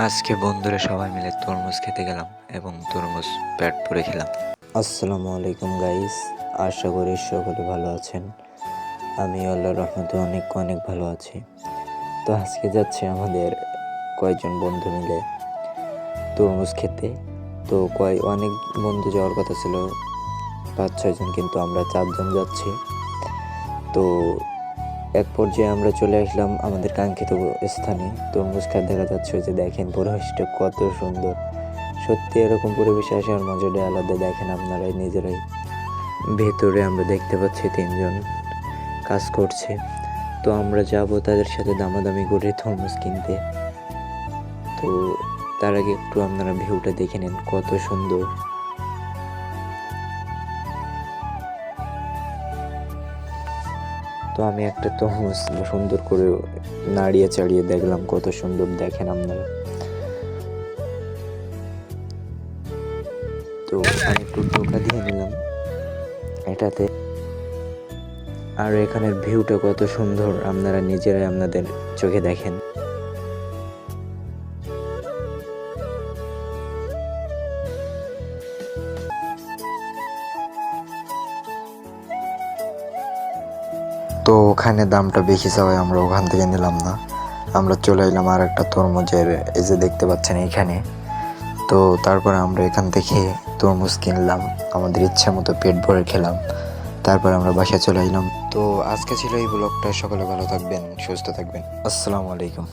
আজকে বন্ধুরা সবাই মিলে তরমুজ খেতে গেলাম এবং তরমুজ পেট পুরে খেলাম। আসসালামু আলাইকুম গাইস, আশা করি সকলে ভালো আছেন। আমি আল্লাহর রহমতে অনেক অনেক ভালো আছি। তো আজকে যাচ্ছে আমাদের কয়েকজন বন্ধু মিলে তরমুজ খেতে। তো অনেক বন্ধু যাওয়ার কথা ছিল, 5-6 জন, কিন্তু আমরা 4 জন যাচ্ছি। তো এক পর্যায়ে আমরা চলে আসলাম আমাদের কাঙ্ক্ষিত স্থানে। তরমুজ খাত দেখা যাচ্ছে, যে দেখেন পরিবেশটা কত সুন্দর। সত্যি এরকম পরিবেশে আসার মজাটাই আলাদা। দেখেন আপনারাই নিজেরাই। ভেতরে আমরা দেখতে পাচ্ছি 3 জন কাজ করছে। তো আমরা যাব তাদের সাথে দামাদামি করে তরমুজ কিনতে। তো তার আগে একটু আপনারা ভিউটা দেখে নেন, কত সুন্দর। তো আমি একটা তরমুজ সুন্দর করে নাড়িয়ে চাড়িয়ে দেখলাম, কত সুন্দর দেখেন আপনারা। তো আমি একটু টোকা দিয়ে নিলাম এটাতে। আর এখানের ভিউটা কত সুন্দর, আপনারা নিজেরাই আপনাদের চোখে দেখেন। তো ওখানে দামটা বেশি চাওয়ায় আমরা ওখান থেকে নিলাম না। আমরা চলে এলাম আর একটা তরমুজের, এই যে দেখতে পাচ্ছেন এইখানে। তো তারপরে আমরা এখান থেকে তরমুজ কিনলাম, আমাদের ইচ্ছা মতো পেট ভরে খেলাম। তারপর আমরা বাসায় চলে এলাম। তো আজকে ছিল এই ব্লগটা। সকলে ভালো থাকবেন, সুস্থ থাকবেন। আসসালামু আলাইকুম।